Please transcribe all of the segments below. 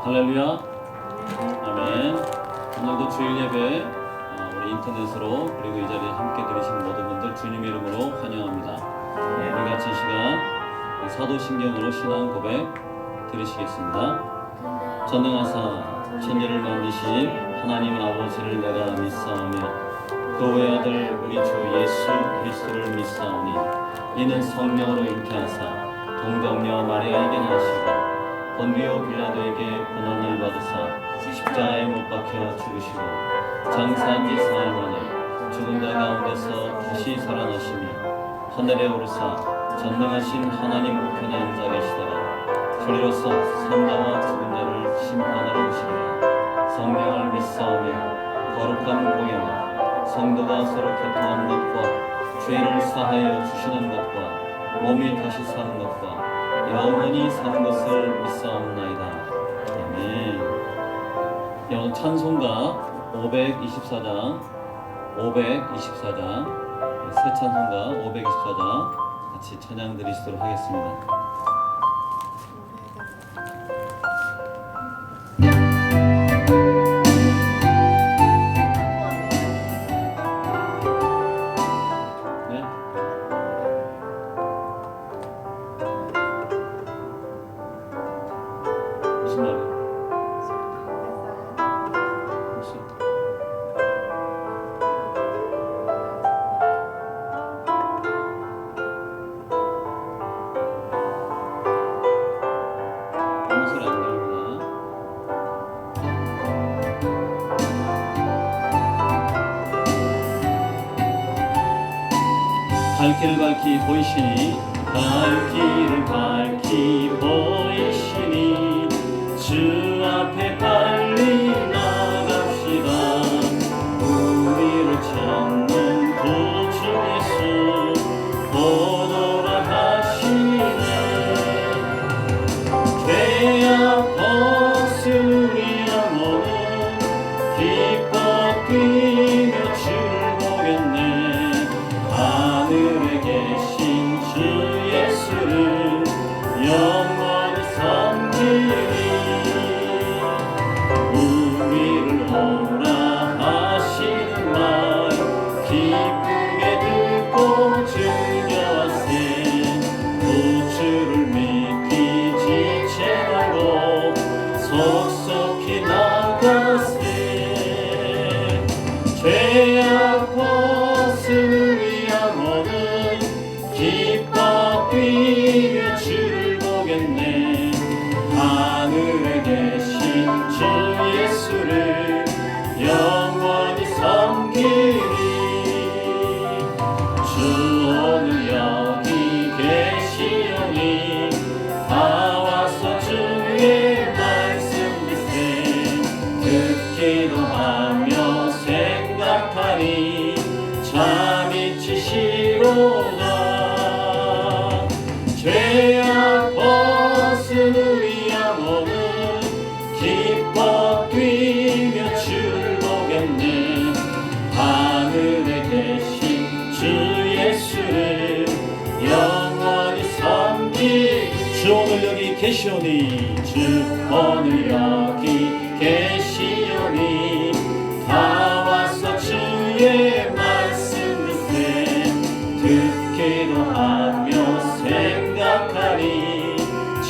할렐루야. 아멘. 오늘도 주일 예배 우리 인터넷으로 그리고 이 자리에 함께 들으신 모든 분들 주님의 이름으로 환영합니다. 우리 같이 이 시간 사도신경으로 신앙 고백 들으시겠습니다. 전능하사 천지를 만드신 하나님 아버지를 내가 믿사오며 그 외아들 우리 주 예수 그리스도를 믿사오니 이는 성령으로 잉태하사 동정녀 마리아에게 나시고 본디오 빌라도에게 고난을 받으사 십자가에 못 박혀 죽으시고 장사한 지 사흘 만에 죽은 자 가운데서 다시 살아나시며 하늘에 오르사 전능하신 하나님 우편에 앉아 계시다가 주리로서 산자와 죽은 자를 심판하러 오시리라. 성령을 믿사오며 거룩한 공예와 성도가 서로 교통하는 것과 죄를 사하여 주시는 것과 몸이 다시 사는 것과 영원히 사는 것을 믿사옵나이다. 아멘. 오늘 찬송가 524장 새 찬송가 524장 같이 찬양 드리시도록 하겠습니다. 무슨 말이에요? 아무 소리 안 들립니다. 갈 길을 밝히 보이시니 갈 길을 밝히 보이시니 주 앞에 빨리 나갑시다. 우리를 찾는 구주 예수 보도록 하시네. 죄악 벗은 우리 영혼은 기뻐 뛰며 주를 보겠네. 하늘에 계신 주 예수를 영원히 섬기리. 우리를 오라 하시는 말 기쁘게 듣고 즐겨하세. 구주를 믿기 지체 말고 속속히 나가세. 죄악 벗은 우리 영혼은 기뻐 뛰며 주를 보겠네. 하늘에 계신 주 예수를 영원히 섬기리. 주 오늘 여기 계시오니 다 와서 주의 말씀 듣세. 듣기도 하며 생각하니 잠이 치시로다. 죄악 벗은 우리 영혼은 기뻐 뛰며 주를 보겠네. 하늘에 계신 주 예수를 영원히 섬기. 주 오늘 여기 계시오니 주 오늘 여기 계시오니 다 와서 주의 말씀 듣세. 듣기도 하며 생각하니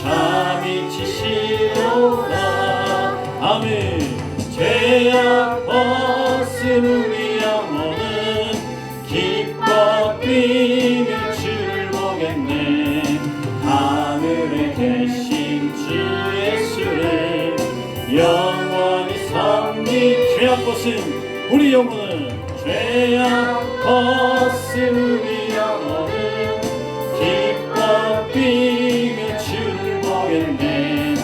잠이 치시로다. 아멘. 죄악 벗은 우리 영혼은 기뻐 뛰며 주를 보겠네. 하늘에 계신 주 예수를 영원히 섬기. 죄악 벗은 우리 영혼은 죄악 벗은 우리 영혼은 기뻐 뛰며 주를 보겠네.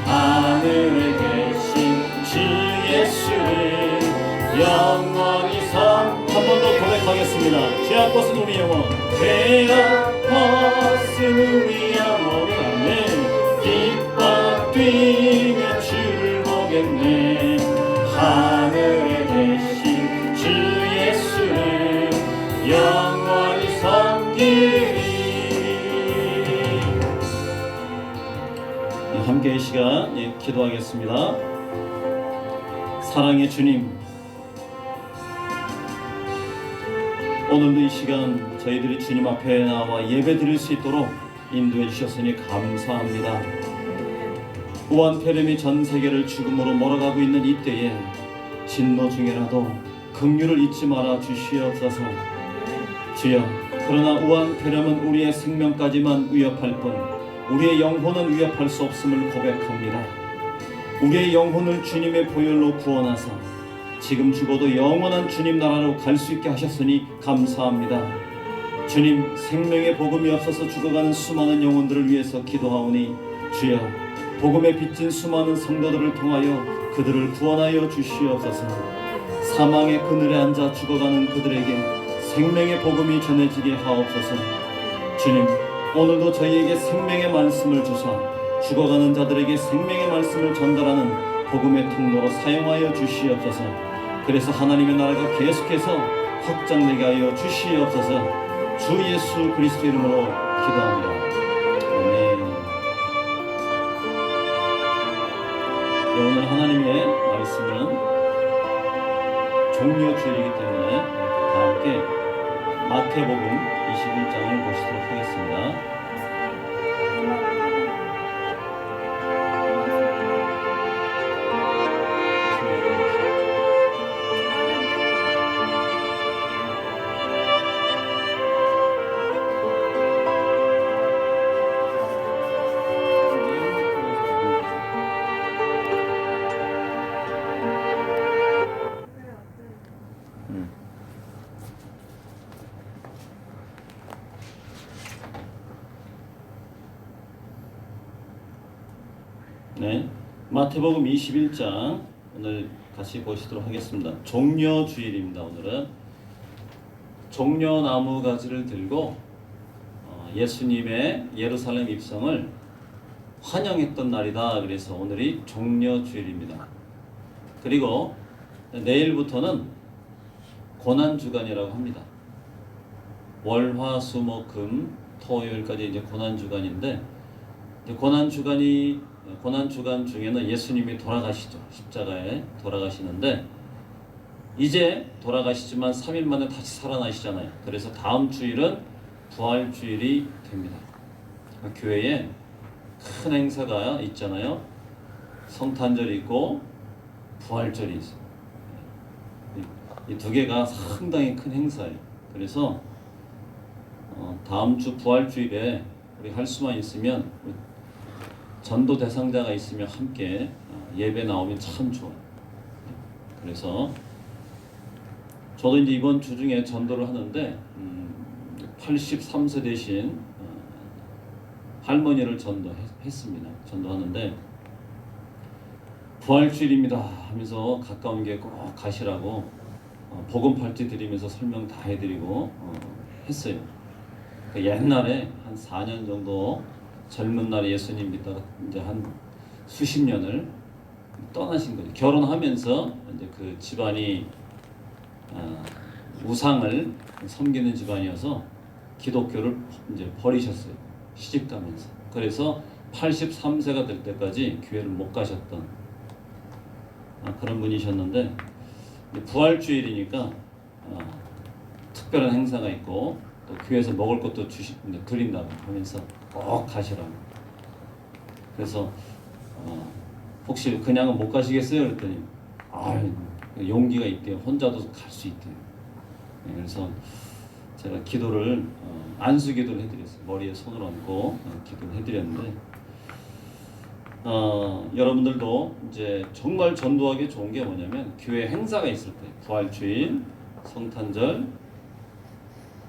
하늘에 계신 주 예수를 영원히 섬. 한 번 더 고백하겠습니다. 죄악 벗은 우리 영혼. 죄악 벗은 우리 영혼은 아멘. 기뻐 뛰며 주를 보겠네. 하늘에 계신 주 예수를 영원히 섬기리. 함께 시간 기도하겠습니다. 사랑의 주님, 오늘도 이 시간 저희들이 주님 앞에 나와 예배 드릴 수 있도록 인도해 주셨으니 감사합니다. 우한 폐렴이 전 세계를 죽음으로 몰아가고 있는 이때에 진노 중에라도 긍휼을 잊지 말아 주시옵소서. 주여, 그러나 우한 폐렴은 우리의 생명까지만 위협할 뿐 우리의 영혼은 위협할 수 없음을 고백합니다. 우리의 영혼을 주님의 보혈로 구원하사 지금 죽어도 영원한 주님 나라로 갈 수 있게 하셨으니 감사합니다. 주님, 생명의 복음이 없어서 죽어가는 수많은 영혼들을 위해서 기도하오니 주여, 복음에 빚진 수많은 성도들을 통하여 그들을 구원하여 주시옵소서. 사망의 그늘에 앉아 죽어가는 그들에게 생명의 복음이 전해지게 하옵소서. 주님, 오늘도 저희에게 생명의 말씀을 주사 죽어가는 자들에게 생명의 말씀을 전달하는 복음의 통로로 사용하여 주시옵소서. 그래서 하나님의 나라가 계속해서 확장되게 하여 주시옵소서. 주 예수 그리스도 이름으로 기도합니다. 아멘. 오늘 하나님의 말씀은 종려주일이기 때문에 다 함께 마태복음 21장을 보시도록 하겠습니다. 네, 마태복음 21장 오늘 같이 보시도록 하겠습니다. 종려주일입니다. 오늘은 종려나무 가지를 들고 예수님의 예루살렘 입성을 환영했던 날이다. 그래서 오늘이 종려주일입니다. 그리고 내일부터는 고난주간이라고 합니다. 월, 화, 수, 목, 금, 토, 요일까지 이제 고난주간인데, 고난주간 중에는 예수님이 돌아가시죠. 십자가에 돌아가시는데 이제 돌아가시지만 3일 만에 다시 살아나시잖아요. 그래서 다음 주일은 부활주일이 됩니다. 교회에 큰 행사가 있잖아요. 성탄절이 있고 부활절이 있어요. 이 두 개가 상당히 큰 행사예요. 그래서 다음 주 부활주일에 우리 할 수만 있으면 전도 대상자가 있으면 함께 예배 나오면 참 좋아요. 그래서 저도 이제 이번 주 중에 전도를 하는데 83세 되신 할머니를 전도했습니다. 전도하는데 부활주일입니다 하면서 가까운 게 꼭 가시라고 복음 팔찌 드리면서 설명 다 해드리고 했어요. 옛날에 한 4년 정도 젊은 날에 예수님 믿다가 이제 한 수십 년을 떠나신 거죠. 결혼하면서 이제 그 집안이 우상을 섬기는 집안이어서 기독교를 이제 버리셨어요. 시집 가면서. 그래서 83세가 될 때까지 교회를 못 가셨던 그런 분이셨는데 부활주일이니까 특별한 행사가 있고 또 교회에서 먹을 것도 드린다고 하면서 꼭 가시라고. 그래서 혹시 그냥은 못 가시겠어요? 그랬더니 용기가 있대요. 혼자도 갈 수 있대요. 그래서 제가 기도를 안수 기도를 해드렸어요. 머리에 손을 얹고 기도를 해드렸는데 여러분들도 이제 정말 전도하기 좋은 게 뭐냐면 교회 행사가 있을 때 부활주일, 성탄절,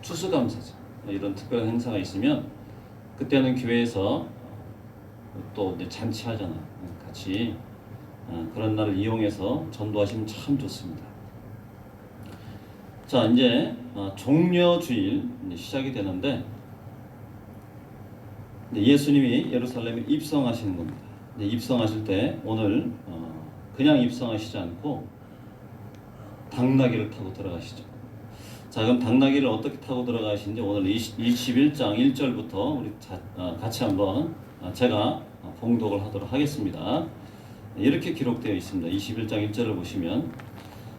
추수감사절 이런 특별한 행사가 있으면 그때는 교회에서 또 이제 잔치하잖아요. 같이 그런 날을 이용해서 전도하시면 참 좋습니다. 자, 이제 종려주일 이제 시작이 되는데 예수님이 예루살렘에 입성하시는 겁니다. 입성하실 때 오늘 그냥 입성하시지 않고 당나귀를 타고 들어가시죠. 자, 그럼 당나귀를 어떻게 타고 들어가시는지 오늘 21장 1절부터 우리 같이 한번 제가 봉독을 하도록 하겠습니다. 이렇게 기록되어 있습니다. 21장 1절을 보시면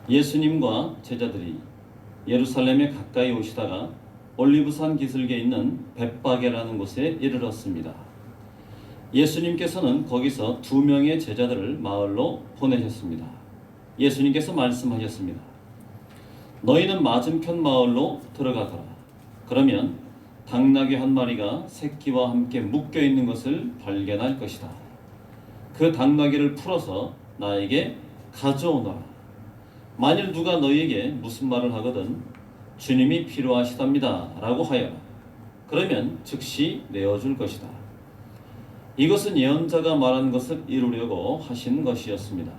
예수님과 제자들이 예루살렘에 가까이 오시다가 올리브산 기슭에 있는 벳바게라는 곳에 이르렀습니다. 예수님께서는 거기서 2명의 제자들을 마을로 보내셨습니다. 예수님께서 말씀하셨습니다. 너희는 맞은편 마을로 들어가거라. 그러면 당나귀 한 마리가 새끼와 함께 묶여 있는 것을 발견할 것이다. 그 당나귀를 풀어서 나에게 가져오너라. 만일 누가 너희에게 무슨 말을 하거든 주님이 필요하시답니다 라고 하여라. 그러면 즉시 내어줄 것이다. 이것은 예언자가 말한 것을 이루려고 하신 것이었습니다.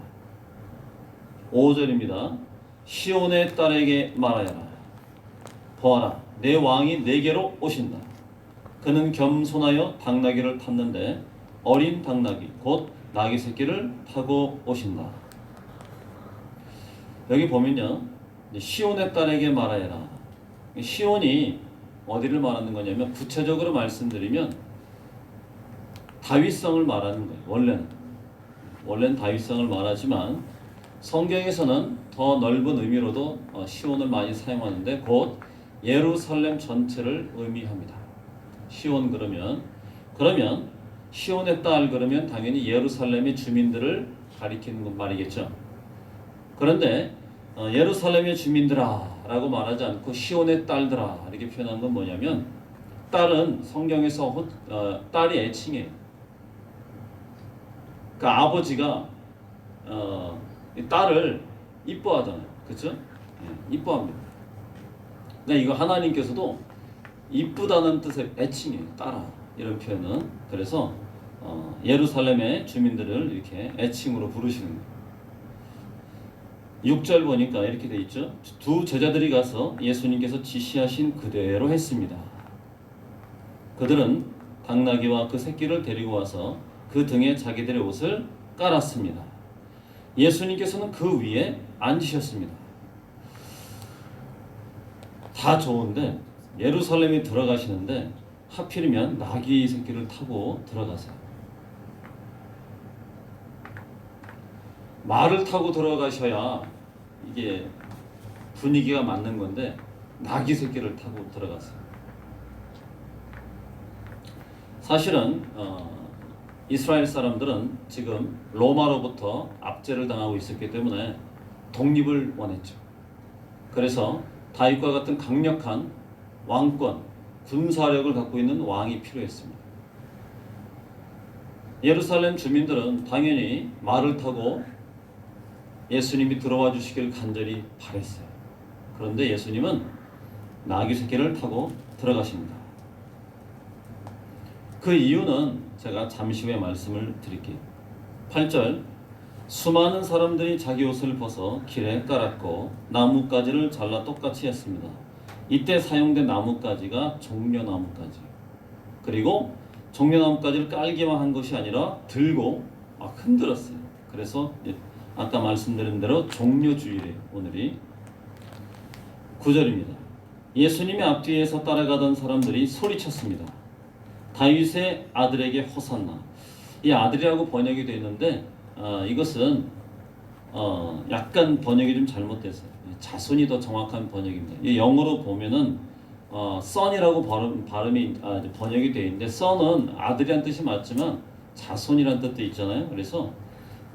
5절입니다. 시온의 딸에게 말하여라. 보아라, 내 왕이 내게로 오신다. 그는 겸손하여 당나귀를 탔는데 어린 당나귀 곧 나귀 새끼를 타고 오신다. 여기 보면요, 시온의 딸에게 말하여라. 시온이 어디를 말하는 거냐면, 구체적으로 말씀드리면 다윗성을 말하는 거예요. 원래는 다윗성을 말하지만 성경에서는 더 넓은 의미로도 시온을 많이 사용하는데 곧 예루살렘 전체를 의미합니다. 시온 그러면 시온의 딸 그러면 당연히 예루살렘의 주민들을 가리키는 말이겠죠. 그런데 예루살렘의 주민들아 라고 말하지 않고 시온의 딸들아 이렇게 표현한 건 뭐냐면, 딸은 성경에서 딸이 애칭이에요. 그러니까 아버지가 딸을 이뻐하잖아요. 그렇죠? 이뻐합니다. 그러니까 이거 하나님께서도 이쁘다는 뜻의 애칭이에요. 딸아 이런 표현은. 그래서 예루살렘의 주민들을 이렇게 애칭으로 부르시는 거예요. 6절 보니까 이렇게 돼 있죠. 2 제자들이 가서 예수님께서 지시하신 그대로 했습니다. 그들은 당나귀와 그 새끼를 데리고 와서 그 등에 자기들의 옷을 깔았습니다. 예수님께서는 그 위에 앉으셨습니다. 다 좋은데 예루살렘에 들어가시는데 하필이면 나귀 새끼를 타고 들어가세요. 말을 타고 들어가셔야 이게 분위기가 맞는 건데 나귀 새끼를 타고 들어갔어요. 사실은 이스라엘 사람들은 지금 로마로부터 압제를 당하고 있었기 때문에 독립을 원했죠. 그래서 다윗과 같은 강력한 왕권, 군사력을 갖고 있는 왕이 필요했습니다. 예루살렘 주민들은 당연히 말을 타고 예수님이 들어와 주시길 간절히 바랬어요. 그런데 예수님은 나귀 새끼를 타고 들어가십니다. 그 이유는 제가 잠시 후에 말씀을 드릴게요. 8절, 수많은 사람들이 자기 옷을 벗어 길에 깔았고 나뭇가지를 잘라 똑같이 했습니다. 이때 사용된 나뭇가지가 종려나뭇가지. 그리고 종려나뭇가지를 깔기만 한 것이 아니라 들고 막 흔들었어요. 그래서 아까 말씀드린 대로 종려주일이에요. 오늘이 9절입니다. 예수님의 앞뒤에서 따라가던 사람들이 소리쳤습니다. 다윗의 아들에게 호산나. 이 아들이라고 번역이 되어 있는데 이것은 약간 번역이 좀 잘못됐어요. 자손이 더 정확한 번역입니다. 이 영어로 보면은 son이라고 발음이 번역이 되어 있는데, son은 아들이란 뜻이 맞지만 자손이란 뜻도 있잖아요. 그래서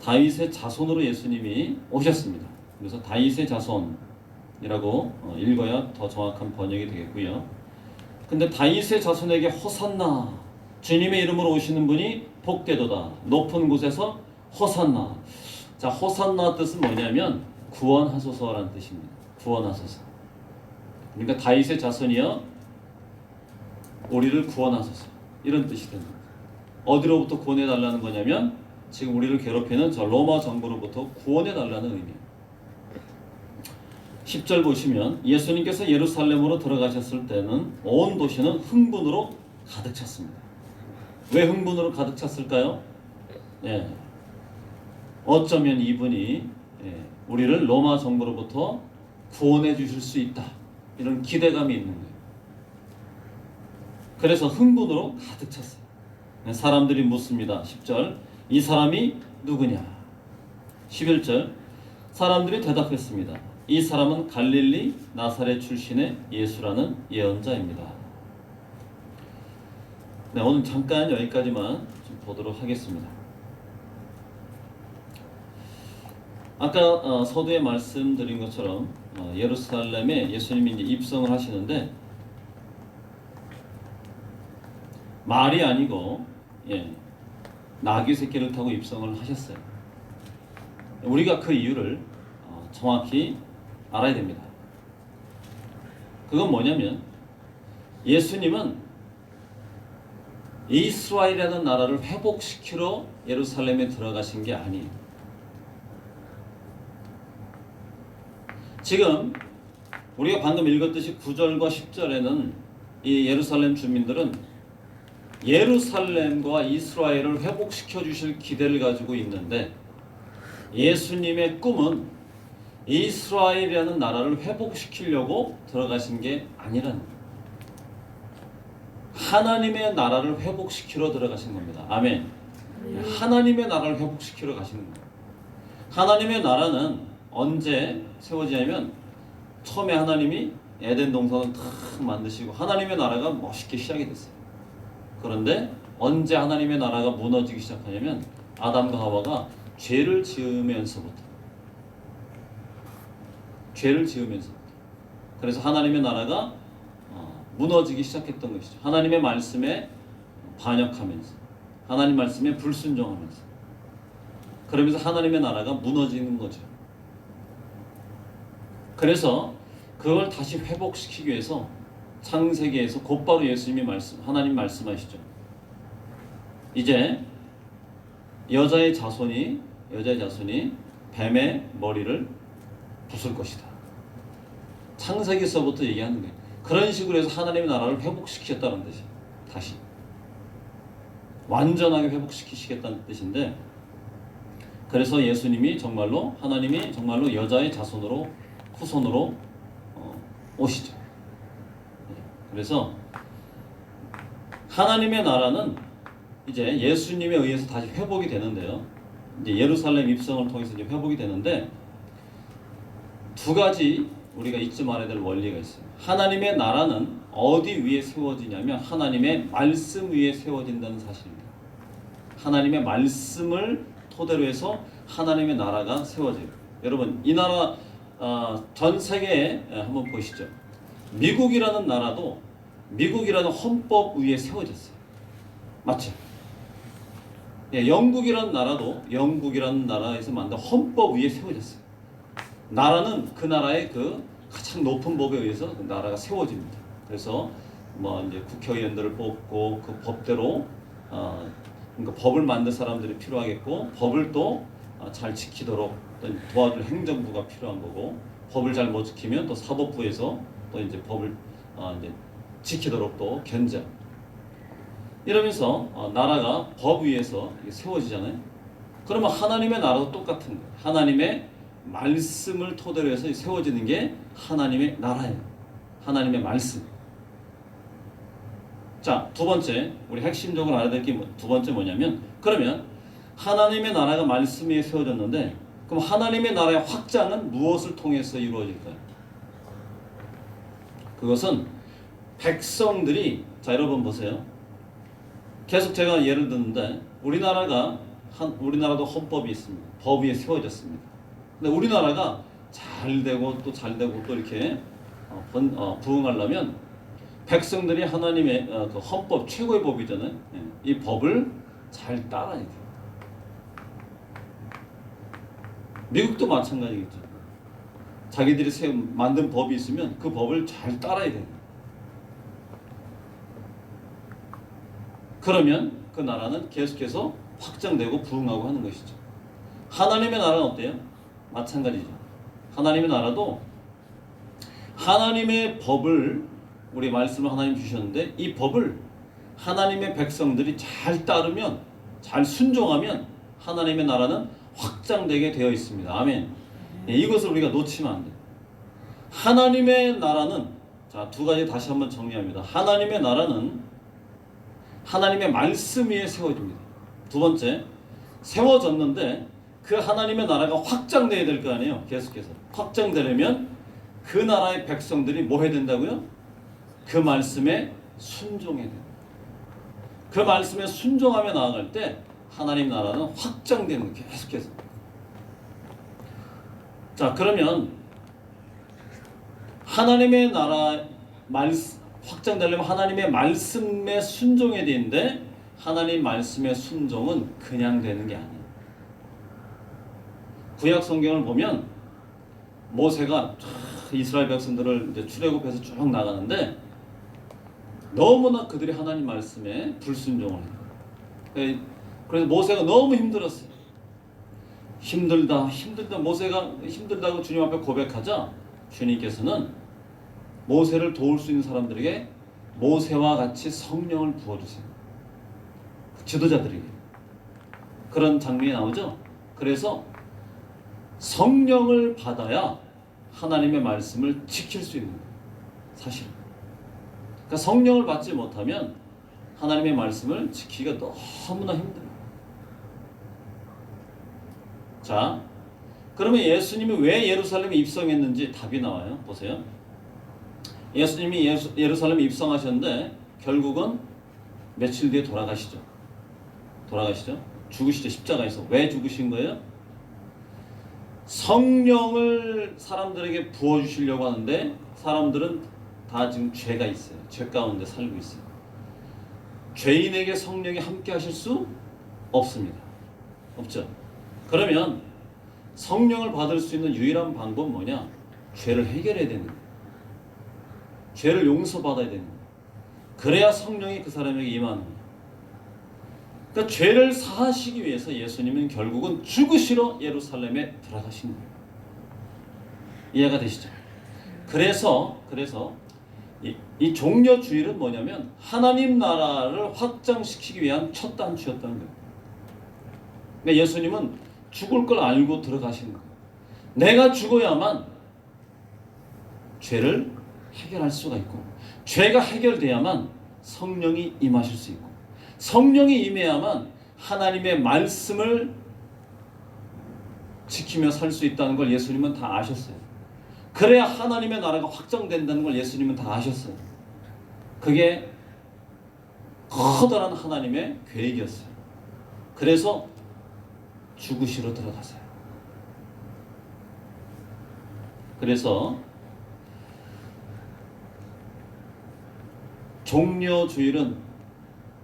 다윗의 자손으로 예수님이 오셨습니다. 그래서 다윗의 자손이라고 읽어야 더 정확한 번역이 되겠고요. 근데 다윗의 자손에게 호산나, 주님의 이름으로 오시는 분이 복되도다, 높은 곳에서 호산나. 자, 호산나 뜻은 뭐냐면 구원하소서라는 뜻입니다. 구원하소서. 그러니까 다윗의 자손이여 우리를 구원하소서, 이런 뜻이 됩니다. 어디로부터 구원해달라는 거냐면 지금 우리를 괴롭히는 저 로마 정부로부터 구원해달라는 의미예요. 10절 보시면 예수님께서 예루살렘으로 들어가셨을 때는 온 도시는 흥분으로 가득 찼습니다. 왜 흥분으로 가득 찼을까요? 어쩌면 이분이 우리를 로마 정부로부터 구원해 주실 수 있다, 이런 기대감이 있는 거예요. 그래서 흥분으로 가득 찼어요. 사람들이 묻습니다. 10절 이 사람이 누구냐? 11절 사람들이 대답했습니다. 이 사람은 갈릴리 나사렛 출신의 예수라는 예언자입니다. 네, 오늘 잠깐 여기까지만 좀 보도록 하겠습니다. 아까 서두에 말씀드린 것처럼 예루살렘에 예수님이 이제 입성을 하시는데 말이 아니고 나귀 새끼를 타고 입성을 하셨어요. 우리가 그 이유를 정확히 알아야 됩니다. 그건 뭐냐면 예수님은 이스라엘이라는 나라를 회복시키러 예루살렘에 들어가신 게 아니에요. 지금 우리가 방금 읽었듯이 9절과 10절에는 이 예루살렘 주민들은 예루살렘과 이스라엘을 회복시켜 주실 기대를 가지고 있는데 예수님의 꿈은 이스라엘이라는 나라를 회복시키려고 들어가신 게 아니라는 거예요. 하나님의 나라를 회복시키러 들어가신 겁니다. 아멘. 하나님의 나라를 회복시키러 가시는 거예요. 하나님의 나라는 언제 세워지냐면 처음에 하나님이 에덴 동산을 탁 만드시고 하나님의 나라가 멋있게 시작이 됐어요. 그런데 언제 하나님의 나라가 무너지기 시작하냐면 아담과 하와가 죄를 지으면서부터. 그래서 하나님의 나라가 무너지기 시작했던 것이죠. 하나님의 말씀에 반역하면서 하나님 말씀에 불순종하면서 그러면서 하나님의 나라가 무너지는 거죠. 그래서 그걸 다시 회복시키기 위해서 창세기에서 곧바로 예수님이 하나님 말씀하시죠. 이제 여자의 자손이 뱀의 머리를 부술 것이다. 창세기서부터 얘기하는 거예요. 그런 식으로 해서 하나님의 나라를 회복시키겠다는 뜻이에요. 다시 완전하게 회복시키시겠다는 뜻인데 그래서 예수님이 하나님이 정말로 여자의 자손으로 후손으로 오시죠. 그래서 하나님의 나라는 이제 예수님에 의해서 다시 회복이 되는데요. 이제 예루살렘 입성을 통해서 이제 회복이 되는데 두 가지 우리가 잊지 말아야 될 원리가 있어요. 하나님의 나라는 어디 위에 세워지냐면 하나님의 말씀 위에 세워진다는 사실입니다. 하나님의 말씀을 토대로 해서 하나님의 나라가 세워져요. 여러분 이 나라 전 세계에 한번 보시죠. 미국이라는 나라도 미국이라는 헌법 위에 세워졌어요. 맞죠? 영국이라는 나라도 영국이라는 나라에서 만든 헌법 위에 세워졌어요. 나라는 그 나라의 그 가장 높은 법에 의해서 그 나라가 세워집니다. 그래서 이제 국회의원들을 뽑고 그 법대로 그러니까 법을 만들 사람들이 필요하겠고 법을 또 잘 지키도록 도와줄 행정부가 필요한 거고 법을 잘 못 지키면 또 사법부에서 또 이제 법을 이제 지키도록 또 견제. 이러면서 나라가 법 위에서 세워지잖아요. 그러면 하나님의 나라도 똑같은 거예요. 하나님의 말씀을 토대로 해서 세워지는 게 하나님의 나라예요. 하나님의 말씀. 자, 두 번째 우리 핵심적으로 알아야 될 게 두 번째 뭐냐면 그러면 하나님의 나라가 말씀 위에 세워졌는데 그럼 하나님의 나라의 확장은 무엇을 통해서 이루어질까요? 그것은 백성들이 자 여러분 보세요. 계속 제가 예를 드는데 우리나라도 헌법이 있습니다. 법 위에 세워졌습니다. 근데 우리나라가 잘 되고 또 이렇게 부흥하려면 백성들이 하나님의 그 헌법 최고의 법이잖아요. 이 법을 잘 따라야 돼요. 미국도 마찬가지겠죠. 자기들이 만든 법이 있으면 그 법을 잘 따라야 돼요. 그러면 그 나라는 계속해서 확장되고 부흥하고 하는 것이죠. 하나님의 나라는 어때요? 마찬가지죠. 하나님의 나라도 하나님의 법을 우리 말씀을 하나님 주셨는데 이 법을 하나님의 백성들이 잘 따르면 잘 순종하면 하나님의 나라는 확장되게 되어 있습니다. 아멘. 이것을 우리가 놓치면 안 돼요. 하나님의 나라는 자, 두 가지 다시 한번 정리합니다. 하나님의 나라는 하나님의 말씀 위에 세워집니다. 두 번째, 세워졌는데 그 하나님의 나라가 확장돼야 될 거 아니에요. 계속해서 확장되려면 그 나라의 백성들이 뭐 해야 된다고요? 그 말씀에 순종해야 돼요. 그 말씀에 순종하며 나아갈 때 하나님 나라는 확장되는 거예요. 계속해서. 자, 그러면 하나님의 나라 확장되려면 하나님의 말씀에 순종해야 되는데 하나님 말씀의 순종은 그냥 되는 게 아니에요. 구약 성경을 보면 모세가 이스라엘 백성들을 이제 출애굽해서 쭉 나가는데 너무나 그들이 하나님 말씀에 불순종을 해요. 그래서 모세가 너무 힘들었어요. 힘들다 모세가 힘들다고 주님 앞에 고백하자 주님께서는 모세를 도울 수 있는 사람들에게 모세와 같이 성령을 부어주세요. 지도자들에게. 그런 장면이 나오죠. 그래서 성령을 받아야 하나님의 말씀을 지킬 수 있는 거예요. 사실. 그러니까 성령을 받지 못하면 하나님의 말씀을 지키기가 너무나 힘들어요. 자, 그러면 예수님이 왜 예루살렘에 입성했는지 답이 나와요. 보세요. 예수님이 예루살렘에 입성하셨는데 결국은 며칠 뒤에 돌아가시죠. 죽으시죠. 십자가에서. 왜 죽으신 거예요? 성령을 사람들에게 부어주시려고 하는데 사람들은 다 지금 죄가 있어요. 죄 가운데 살고 있어요. 죄인에게 성령이 함께 하실 수 없습니다. 없죠. 그러면 성령을 받을 수 있는 유일한 방법은 뭐냐? 죄를 해결해야 되는 거예요. 죄를 용서받아야 되는 거예요. 그래야 성령이 그 사람에게 임하는 거예요. 그러니까 죄를 사하시기 위해서 예수님은 결국은 죽으시러 예루살렘에 들어가신 거예요. 이해가 되시죠? 그래서 이 종려주일은 뭐냐면 하나님 나라를 확장시키기 위한 첫 단추였다는 거예요. 그러니까 예수님은 죽을 걸 알고 들어가시는 거예요. 내가 죽어야만 죄를 해결할 수가 있고 죄가 해결돼야만 성령이 임하실 수 있고 성령이 임해야만 하나님의 말씀을 지키며 살 수 있다는 걸 예수님은 다 아셨어요. 그래야 하나님의 나라가 확장된다는 걸 예수님은 다 아셨어요. 그게 커다란 하나님의 계획이었어요. 그래서 죽으시러 들어가세요. 그래서 종려주일은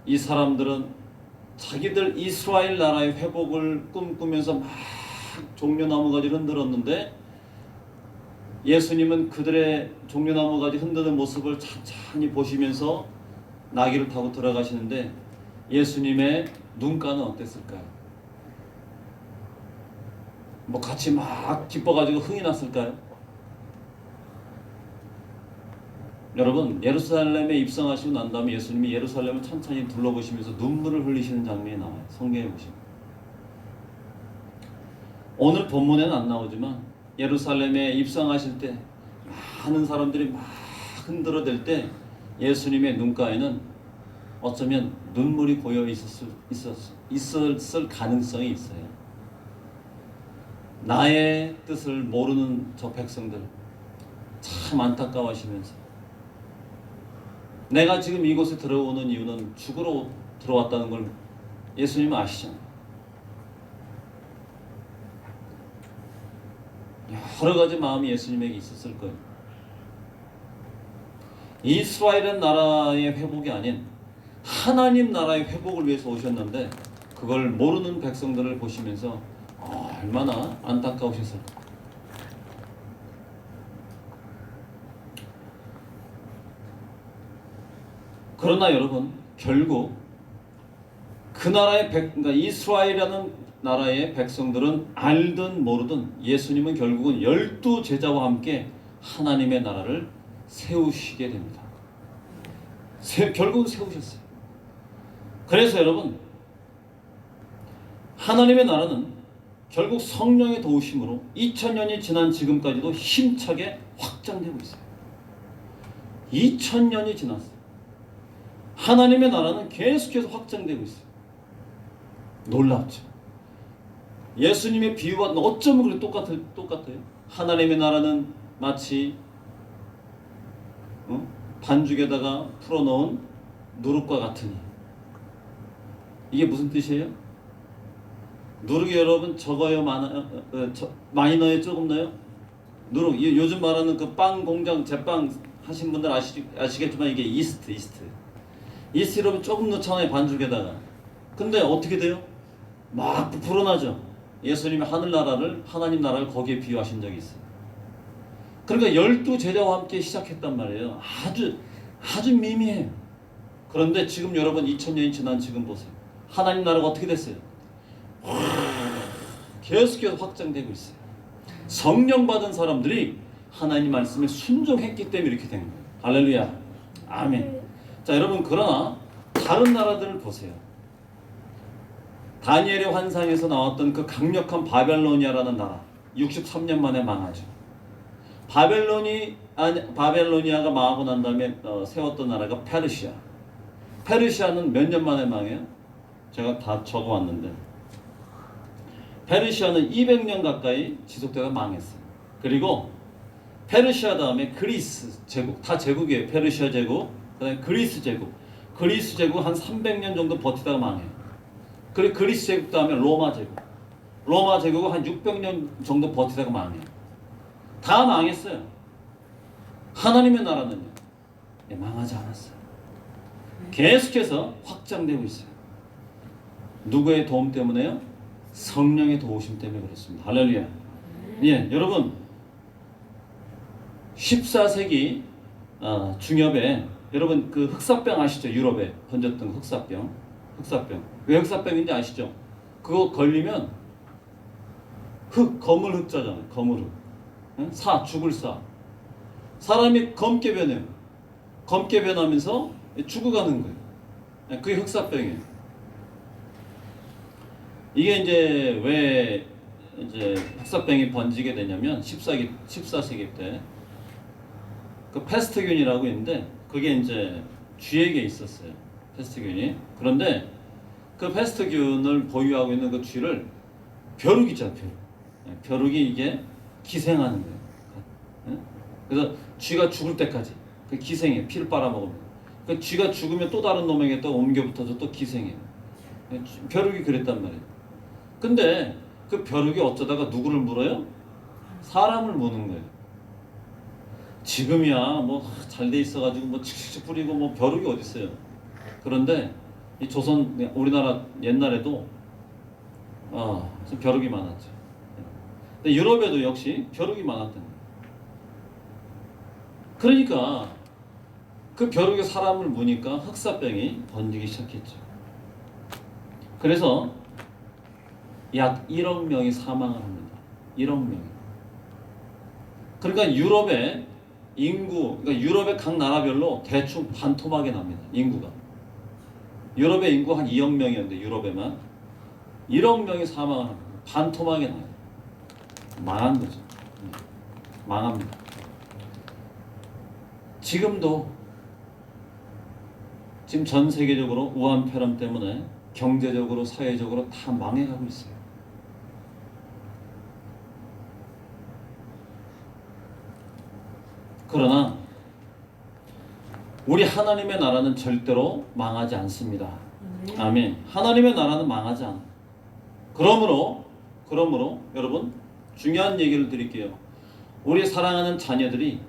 이 사람들은 자기들 이스라엘 나라의 회복을 꿈꾸면서 막 종려나무 가지를 흔들었는데 예수님은 그들의 종려나무 가지 흔드는 모습을 찬찬히 보시면서 나귀를 타고 들어가시는데 예수님의 눈가는 어땠을까요? 뭐 같이 막 기뻐가지고 흥이 났을까요? 여러분, 예루살렘에 입성하시고 난 다음에 예수님이 예루살렘을 천천히 둘러보시면서 눈물을 흘리시는 장면이 나와요. 성경에 보시면. 오늘 본문에는 안 나오지만 예루살렘에 입성하실 때 많은 사람들이 막 흔들어댈 때 예수님의 눈가에는 어쩌면 눈물이 고여 있었을 가능성이 있어요. 나의 뜻을 모르는 저 백성들 참 안타까워하시면서 내가 지금 이곳에 들어오는 이유는 죽으러 들어왔다는 걸 예수님은 아시잖아요. 여러 가지 마음이 예수님에게 있었을 거예요. 이스라엘은 나라의 회복이 아닌 하나님 나라의 회복을 위해서 오셨는데 그걸 모르는 백성들을 보시면서 얼마나 안타까우셨을까. 그러나 여러분, 결국 그 나라의 그러니까 이스라엘이라는 나라의 백성들은 알든 모르든 예수님은 결국은 12 제자와 함께 하나님의 나라를 세우시게 됩니다. 결국은 세우셨어요. 그래서 여러분, 하나님의 나라는 결국 성령의 도우심으로 2000년이 지난 지금까지도 힘차게 확장되고 있어요. 2000년이 지났어요. 하나님의 나라는 계속해서 확장되고 있어요. 놀랍죠. 예수님의 비유와 어쩌면 그렇게 똑같아요. 하나님의 나라는 마치 반죽에다가 풀어놓은 누룩과 같으니. 이게 무슨 뜻이에요? 누룩이 여러분 적어요, 많이 넣어요, 조금 넣어요? 누룩, 요즘 말하는 그 빵 공장 제빵 하신 분들 아시겠지만 이게 이스트 여러분 조금 넣잖아요, 반죽에다가. 근데 어떻게 돼요? 막 불어나죠. 예수님이 하나님 나라를 거기에 비유하신 적이 있어요. 그러니까 12제자와 함께 시작했단 말이에요. 아주 미미해요. 그런데 지금 여러분 2000년이 지난 지금 보세요. 하나님 나라가 어떻게 됐어요? 계속해서 확장되고 있어요. 성령 받은 사람들이 하나님 말씀에 순종했기 때문에 이렇게 된 거예요. 할렐루야. 아멘. 자, 여러분, 그러나 다른 나라들을 보세요. 다니엘의 환상에서 나왔던 그 강력한 바벨로니아라는 나라, 63년 만에 망하죠. 바벨로니아가 망하고 난 다음에 세웠던 나라가 페르시아. 페르시아는 몇 년 만에 망해요? 제가 다 적어왔는데 페르시아는 200년 가까이 지속되다 망했어요. 그리고 페르시아 다음에 그리스 제국, 다 제국이에요. 페르시아 제국, 그다음에 그리스 제국 한 300년 정도 버티다가 망해요. 그리고 그리스 제국 다음에 로마 제국은 한 600년 정도 버티다가 망해요. 다 망했어요. 하나님의 나라는요, 망하지 않았어요. 계속해서 확장되고 있어요. 누구의 도움 때문에요? 성령의 도우심 때문에 그렇습니다. 할렐루야. 예, 여러분 14세기 중엽에 여러분 그 흑사병 아시죠? 유럽에 번졌던 흑사병. 왜 흑사병인지 아시죠? 그거 걸리면 거물 흑자잖아요. 거물 흑. 응? 죽을 사. 사람이 검게 변해요. 검게 변하면서 죽어가는 거예요. 그게 흑사병이에요. 이게 이제 왜 이제 흑사병이 번지게 되냐면 14세기 때 그 패스트균이라고 있는데 그게 이제 쥐에게 있었어요. 패스트균이. 그런데 그 패스트균을 보유하고 있는 그 쥐를 벼룩이죠, 벼룩이 이게 기생하는 거예요. 그래서 쥐가 죽을 때까지 그 기생해, 피를 빨아먹으면. 그 쥐가 죽으면 또 다른 놈에게 또 옮겨붙어서 또 기생해요. 벼룩이 그랬단 말이에요. 근데 그 벼룩이 어쩌다가 누구를 물어요? 사람을 무는 거예요. 지금이야 뭐 잘 돼 있어가지고 뭐 칙칙 뿌리고 뭐 벼룩이 어디 있어요. 그런데 이 우리나라 옛날에도 좀 벼룩이 많았죠. 근데 유럽에도 역시 벼룩이 많았던 거예요. 그러니까 그 벼룩에 사람을 무니까 흑사병이 번지기 시작했죠. 그래서 약 1억 명이 사망을 합니다. 1억 명이. 그러니까 유럽의 각 나라별로 대충 반토막이 납니다. 인구가. 유럽의 인구 한 2억 명이었는데 유럽에만 1억 명이 사망을 합니다. 반토막이 나요. 망한 거죠. 망합니다. 지금 전 세계적으로 우한폐렴 때문에 경제적으로 사회적으로 다 망해가고 있어요. 그러나 우리 하나님의 나라는 절대로 망하지 않습니다. 아멘. 하나님의 나라는 망하지 않아요. 그러므로 여러분 중요한 얘기를 드릴게요. 우리 사랑하는 자녀들이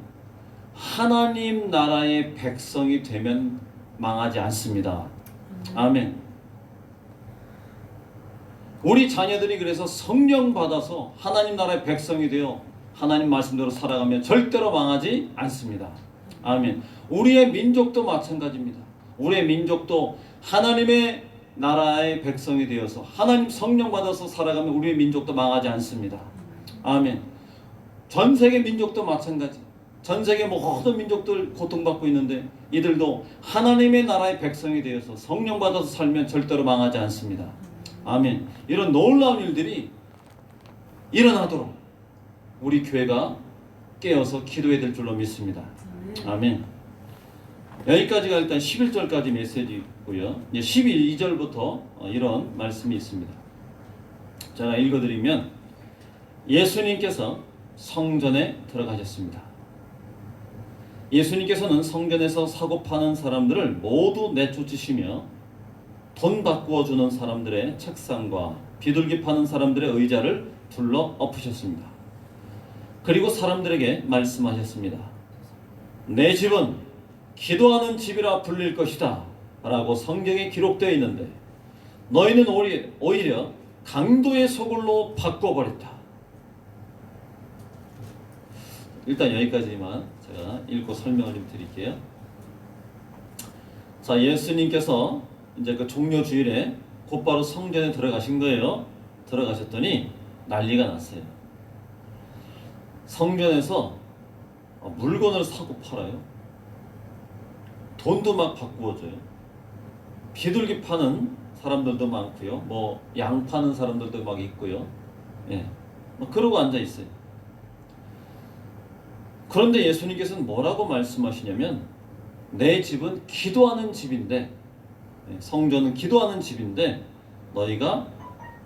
하나님 나라의 백성이 되면 망하지 않습니다. 아멘. 우리 자녀들이 그래서 성령 받아서 하나님 나라의 백성이 되어 하나님 말씀대로 살아가면 절대로 망하지 않습니다. 아멘. 우리의 민족도 마찬가지입니다. 우리의 민족도 하나님의 나라의 백성이 되어서 하나님 성령 받아서 살아가면 우리의 민족도 망하지 않습니다. 아멘. 전 세계 민족도 마찬가지. 전 세계 모든 민족들 고통받고 있는데 이들도 하나님의 나라의 백성이 되어서 성령 받아서 살면 절대로 망하지 않습니다. 아멘. 이런 놀라운 일들이 일어나도록 우리 교회가 깨어서 기도해야 될 줄로 믿습니다. 아멘. 여기까지가 일단 11절까지 메시지고요. 이제 12절부터 이런 말씀이 있습니다. 제가 읽어드리면 예수님께서 성전에 들어가셨습니다. 예수님께서는 성전에서 사고 파는 사람들을 모두 내쫓으시며 돈 바꾸어 주는 사람들의 책상과 비둘기 파는 사람들의 의자를 둘러 엎으셨습니다. 그리고 사람들에게 말씀하셨습니다. 내 집은 기도하는 집이라 불릴 것이다 라고 성경에 기록되어 있는데 너희는 오히려 강도의 소굴로 바꿔버렸다. 일단 여기까지만 제가 읽고 설명을 좀 드릴게요. 자, 예수님께서 이제 그 종료 주일에 곧바로 성전에 들어가신 거예요. 들어가셨더니 난리가 났어요. 성전에서 물건을 사고 팔아요. 돈도 막 바꾸어줘요. 비둘기 파는 사람들도 많고요. 뭐 양 파는 사람들도 막 있고요. 예, 그러고 앉아 있어요. 그런데 예수님께서는 뭐라고 말씀하시냐면 내 집은 기도하는 집인데, 성전은 기도하는 집인데 너희가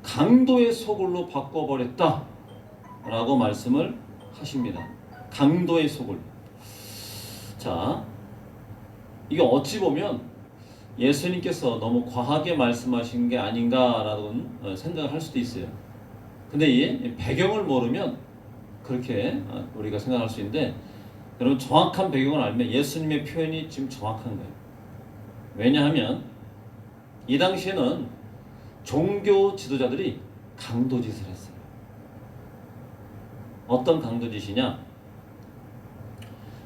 강도의 소굴로 바꿔버렸다 라고 말씀을 하십니다. 강도의 소굴. 자, 이게 어찌 보면 예수님께서 너무 과하게 말씀하신 게 아닌가라는 생각을 할 수도 있어요. 근데 이 배경을 모르면 그렇게 우리가 생각할 수 있는데, 여러분 정확한 배경을 알면 예수님의 표현이 지금 정확한 거예요. 왜냐하면 이 당시에는 종교 지도자들이 강도짓을 했어요. 어떤 강도짓이냐?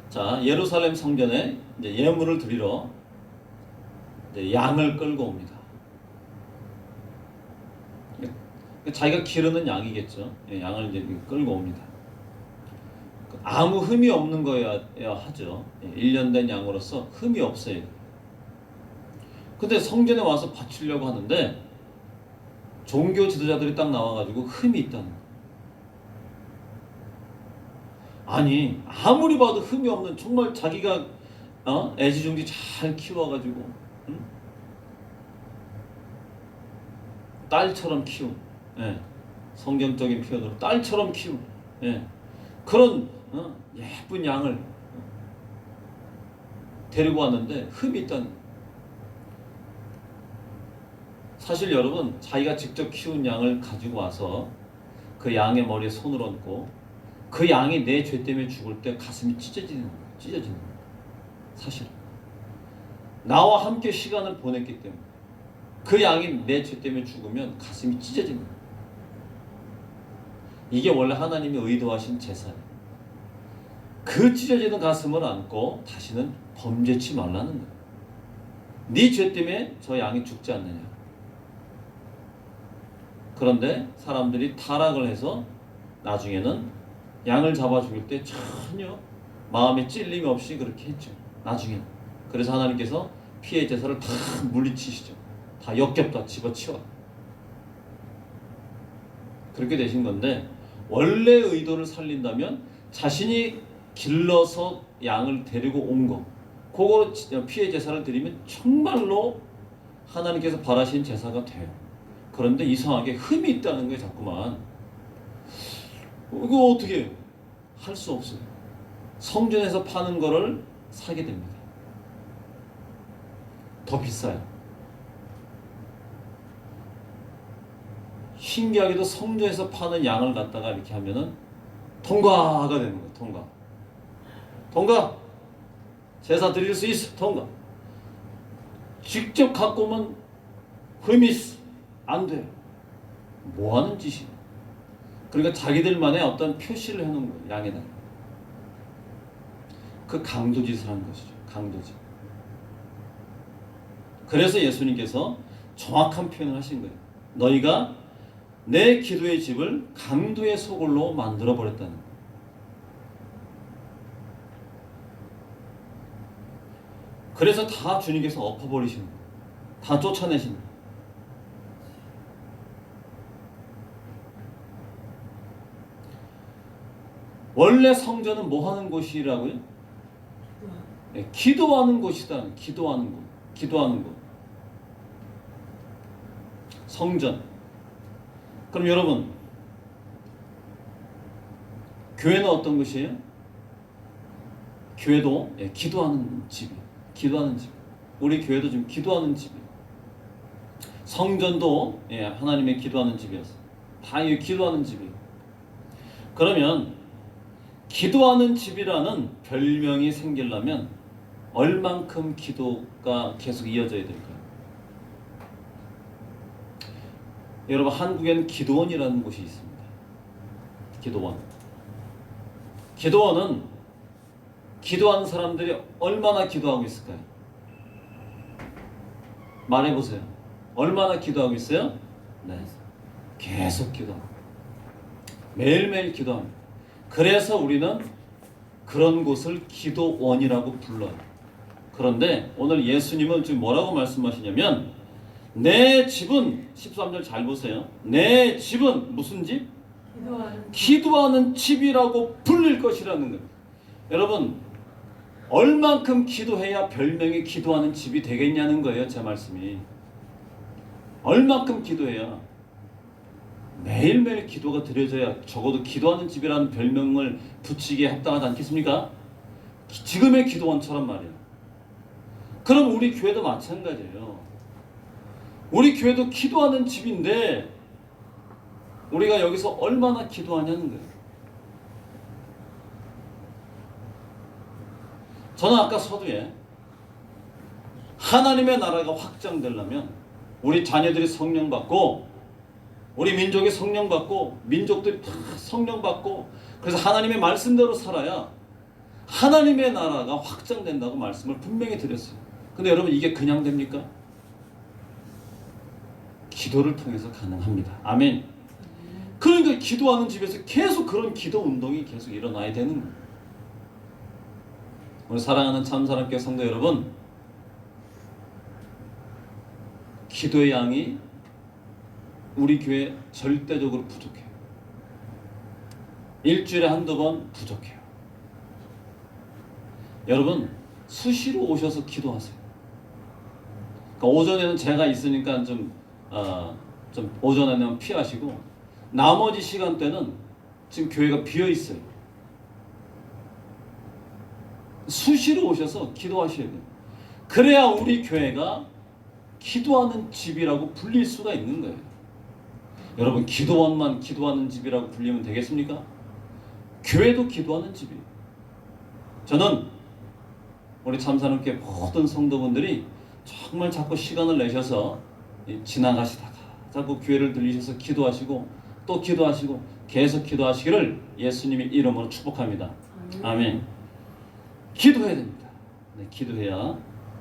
자, 예루살렘 성전에 이제 예물을 드리러 이제 양을 끌고 옵니다. 자기가 기르는 양이겠죠. 양을 이제 끌고 옵니다. 아무 흠이 없는 거여야 하죠. 1년 된 양으로서 흠이 없어요. 근데 성전에 와서 바치려고 하는데 종교 지도자들이 딱 나와가지고 흠이 있다는 거예요. 아니 아무리 봐도 흠이 없는, 정말 자기가 애지중지 잘 키워가지고 딸처럼 키운, 성경적인 표현으로 딸처럼 키운 그런 예쁜 양을 데리고 왔는데 흠이 있다는 거예요. 사실 여러분, 자기가 직접 키운 양을 가지고 와서 그 양의 머리에 손을 얹고 그 양이 내 죄 때문에 죽을 때 가슴이 찢어지는 거예요. 사실 나와 함께 시간을 보냈기 때문에 그 양이 내 죄 때문에 죽으면 가슴이 찢어지는 거예요. 이게 원래 하나님이 의도하신 제사예요. 그 찢어지는 가슴을 안고 다시는 범죄치 말라는 거예요. 네 죄 때문에 저 양이 죽지 않느냐. 그런데 사람들이 타락을 해서 나중에는 양을 잡아 죽일 때 전혀 마음에 찔림이 없이 그렇게 했죠. 나중에는. 그래서 하나님께서 피해 제사를 다 물리치시죠. 다 역겹다 집어치워. 그렇게 되신 건데, 원래 의도를 살린다면 자신이 길러서 양을 데리고 온 거, 그거로 피해 제사를 드리면 정말로 하나님께서 바라신 제사가 돼요. 그런데 이상하게 흠이 있다는 거예요. 자꾸만. 이거 어떻게 할 수 없어요. 성전에서 파는 거를 사게 됩니다. 더 비싸요. 신기하게도 성전에서 파는 양을 갖다가 이렇게 하면은 통과가 되는 거예요. 통과. 제사 드릴 수 있어. 통과. 직접 갖고 오면 흠이 있어. 안 돼요. 뭐 하는 짓이야. 그러니까 자기들만의 어떤 표시를 해놓은 거예요. 양에다. 그 강도짓을 하는 것이죠. 강도짓. 그래서 예수님께서 정확한 표현을 하신 거예요. 너희가 내 기도의 집을 강도의 소굴로 만들어버렸다는 거예요. 그래서 다 주님께서 엎어버리시는 거예요. 다 쫓아내시는 거예요. 원래 성전은 뭐 하는 곳이라고요? 기도하는 곳이다. 기도하는 곳. 기도하는 곳. 성전. 그럼 여러분, 교회는 어떤 곳이에요? 교회도 기도하는 집이에요. 기도하는 집. 우리 교회도 지금 기도하는 집이에요. 성전도 하나님의 기도하는 집이었어요. 다 기도하는 집이에요. 그러면 기도하는 집이라는 별명이 생기려면 얼만큼 기도가 계속 이어져야 될까요? 여러분, 한국에는 기도원이라는 곳이 있습니다. 기도원. 기도원은 기도하는 사람들이 얼마나 기도하고 있을까요? 말해보세요. 얼마나 기도하고 있어요? 네, 계속 기도하고 매일매일 기도합니다. 그래서 우리는 그런 곳을 기도원이라고 불러요. 그런데 오늘 예수님은 지금 뭐라고 말씀하시냐면, 내 집은 13절 잘 보세요. 내 집은 무슨 집? 기도하는 집이라고 불릴 것이라는 거예요. 여러분, 얼만큼 기도해야 별명이 기도하는 집이 되겠냐는 거예요. 제 말씀이. 얼만큼 기도해야, 매일매일 기도가 드려져야 적어도 기도하는 집이라는 별명을 붙이기에 합당하지 않겠습니까? 지금의 기도원처럼 말이에요. 그럼 우리 교회도 마찬가지예요. 우리 교회도 기도하는 집인데 우리가 여기서 얼마나 기도하냐는 거예요. 저는 아까 서두에 하나님의 나라가 확장되려면 우리 자녀들이 성령 받고, 우리 민족이 성령 받고, 민족들이 다 성령 받고, 그래서 하나님의 말씀대로 살아야 하나님의 나라가 확장된다고 말씀을 분명히 드렸어요. 근데 여러분, 이게 그냥 됩니까? 기도를 통해서 가능합니다. 아멘. 그러니까 기도하는 집에서 계속 그런 기도 운동이 계속 일어나야 되는 거예요. 우리 사랑하는 참사랑교회 성도 여러분, 기도의 양이 우리 교회 절대적으로 부족해요. 일주일에 한두 번 부족해요. 여러분, 수시로 오셔서 기도하세요. 그러니까 오전에는 제가 있으니까 좀 오전에는 피하시고, 나머지 시간대는 지금 교회가 비어 있어요. 수시로 오셔서 기도하셔야 돼요. 그래야 우리 교회가 기도하는 집이라고 불릴 수가 있는 거예요. 여러분, 기도원만 기도하는 집이라고 불리면 되겠습니까? 교회도 기도하는 집이에요. 저는 우리 참사랑교회 모든 성도분들이 정말 자꾸 시간을 내셔서 지나가시다가 자꾸 교회를 들리셔서 기도하시고 또 기도하시고 계속 기도하시기를 예수님의 이름으로 축복합니다. 아멘. 기도해야 됩니다. 네, 기도해야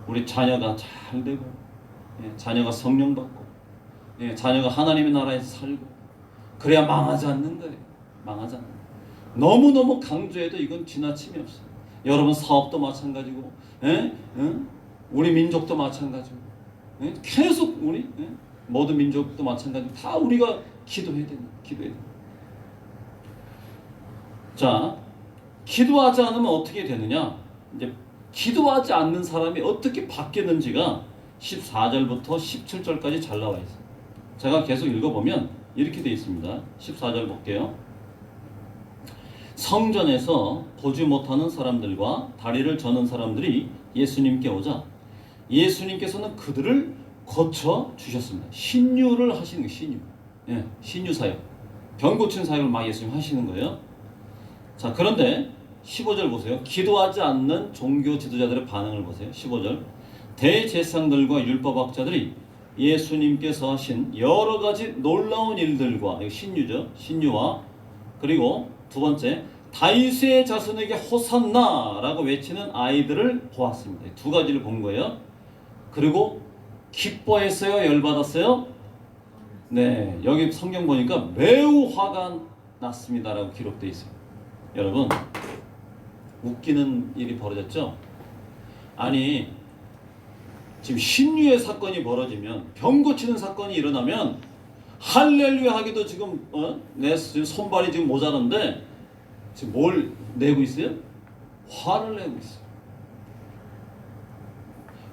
우리 자녀가 잘 되고, 자녀가 성령 받고, 자녀가 하나님의 나라에서 살고, 그래야 망하지 않는 거예요. 망하지 않는 거예요. 너무너무 강조해도 이건 지나침이 없어요. 여러분 사업도 마찬가지고, 우리 민족도 마찬가지고, 계속 우리 모든 민족도 마찬가지고, 다 우리가 기도해야 됩니다. 기도해야 됩니다. 자, 기도하지 않으면 어떻게 되느냐? 이제 기도하지 않는 사람이 어떻게 바뀌는지가 14절부터 17절까지 잘 나와 있어요. 제가 계속 읽어보면 이렇게 되어 있습니다. 14절 볼게요. 성전에서 보지 못하는 사람들과 다리를 저는 사람들이 예수님께 오자 예수님께서는 그들을 고쳐 주셨습니다. 신유를 하시는 거예요. 신유. 신유 사역. 병 고친 사역을 막 예수님 하시는 거예요. 자, 그런데 15절 보세요. 기도하지 않는 종교 지도자들의 반응을 보세요. 15절. 대제사장들과 율법학자들이 예수님께서 하신 여러 가지 놀라운 일들과, 신유죠. 신유와, 그리고 두 번째, 다윗의 자손에게 호산나라고 외치는 아이들을 보았습니다. 두 가지를 본 거예요. 그리고 기뻐했어요? 열받았어요? 네, 여기 성경 보니까 매우 화가 났습니다라고 기록되어 있어요. 여러분, 웃기는 일이 벌어졌죠? 아니, 지금 신유의 사건이 벌어지면, 병 고치는 사건이 일어나면 할렐루야 하기도 지금 내 손발이 지금 모자란데 지금 뭘 내고 있어요? 화를 내고 있어요.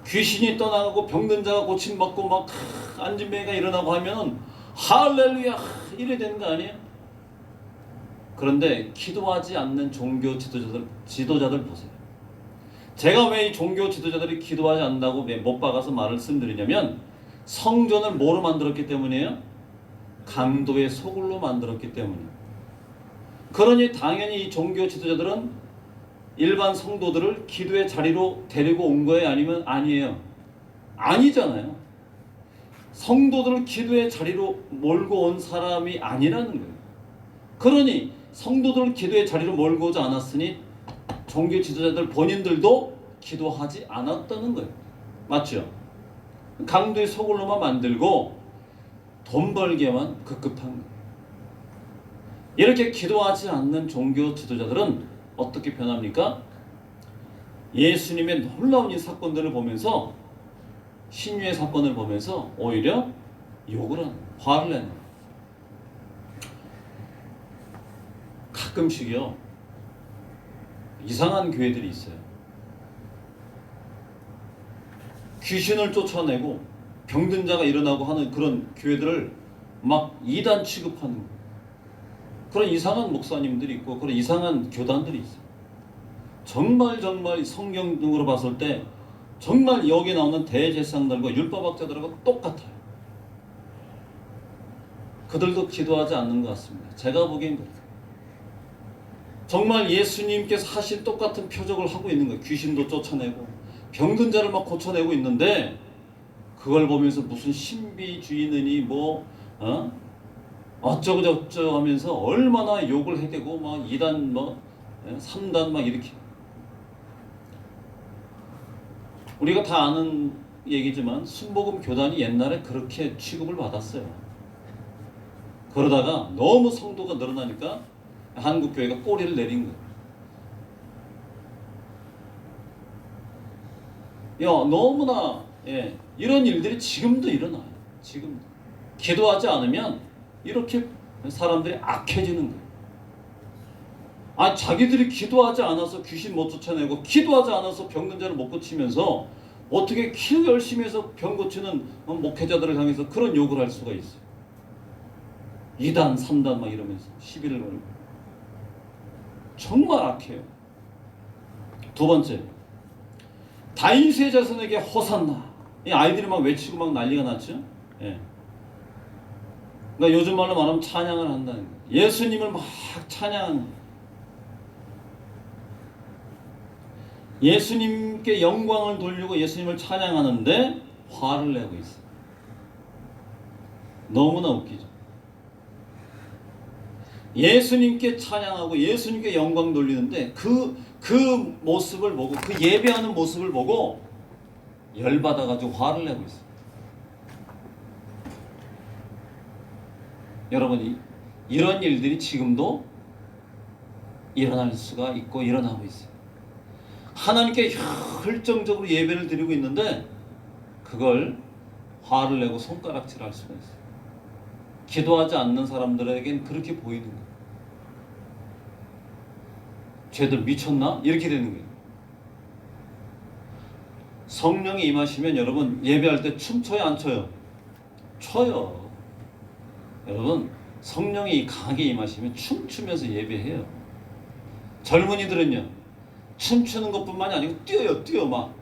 귀신이 떠나가고 병든 자가 고침받고 막 안진뱅이가 일어나고 하면 할렐루야 이래 되는 거 아니에요? 그런데 기도하지 않는 종교 지도자들 보세요. 제가 왜 이 종교 지도자들이 기도하지 않는다고 못 박아서 말씀드리냐면 성전을 뭐로 만들었기 때문이에요? 강도의 소굴로 만들었기 때문이에요. 그러니 당연히 이 종교 지도자들은 일반 성도들을 기도의 자리로 데리고 온 거예요? 아니면 아니에요? 아니잖아요. 성도들을 기도의 자리로 몰고 온 사람이 아니라는 거예요. 그러니 성도들을 기도의 자리로 몰고 오지 않았으니 종교 지도자들 본인들도 기도하지 않았다는 거예요. 맞죠? 강도의 소굴로만 만들고 돈 벌게만 급급한 거예요. 이렇게 기도하지 않는 종교 지도자들은 어떻게 변합니까? 예수님의 놀라운 이 사건들을 보면서 신유의 사건을 보면서 오히려 욕을 하는, 화를 내는. 가끔씩요 이상한 교회들이 있어요. 귀신을 쫓아내고 병든 자가 일어나고 하는 그런 교회들을 막 이단 취급하는 거예요. 그런 이상한 목사님들이 있고 그런 이상한 교단들이 있어요. 정말 성경 등으로 봤을 때 정말 여기 나오는 대제사장들과 율법학자들하고 똑같아요. 그들도 기도하지 않는 것 같습니다. 제가 보기엔 그래요. 정말 예수님께서 하신 똑같은 표적을 하고 있는 거예요. 귀신도 쫓아내고 병든 자를 막 고쳐내고 있는데 그걸 보면서 무슨 신비주의느니 어쩌고 저쩌고 하면서 얼마나 욕을 해대고 막 2단 3단 막 이렇게. 우리가 다 아는 얘기지만 순복음 교단이 옛날에 그렇게 취급을 받았어요. 그러다가 너무 성도가 늘어나니까 한국교회가 꼬리를 내린 거예요. 너무나 이런 일들이 지금도 일어나요. 지금 기도하지 않으면 이렇게 사람들이 악해지는 거예요. 자기들이 기도하지 않아서 귀신 못 쫓아내고 기도하지 않아서 병든 자를 못 고치면서 어떻게 기도 열심히 해서 병 고치는 목회자들을 향해서 그런 욕을 할 수가 있어요. 2단 3단 막 이러면서 시비를 걸고. 정말 악해요. 두 번째, 다윗의 자손에게 호산나. 이 아이들이 막 외치고 막 난리가 났죠. 그러니까 요즘 말로 말하면 찬양을 한다는 거예요. 예수님을 막 찬양하는 거예요. 예수님께 영광을 돌리고 예수님을 찬양하는데 화를 내고 있어요. 너무나 웃기죠. 예수님께 찬양하고 예수님께 영광 돌리는데 그 모습을 보고 그 예배하는 모습을 보고 열받아가지고 화를 내고 있어요. 여러분 이런 일들이 지금도 일어날 수가 있고 일어나고 있어요. 하나님께 혈정적으로 예배를 드리고 있는데 그걸 화를 내고 손가락질할 수가 있어요. 기도하지 않는 사람들에겐 그렇게 보이는 거예요. 쟤들 미쳤나? 이렇게 되는 거예요. 성령이 임하시면 여러분 예배할 때 춤춰요 안 춰요? 춰요. 여러분 성령이 강하게 임하시면 춤추면서 예배해요. 젊은이들은요 춤추는 것뿐만이 아니고 뛰어요. 막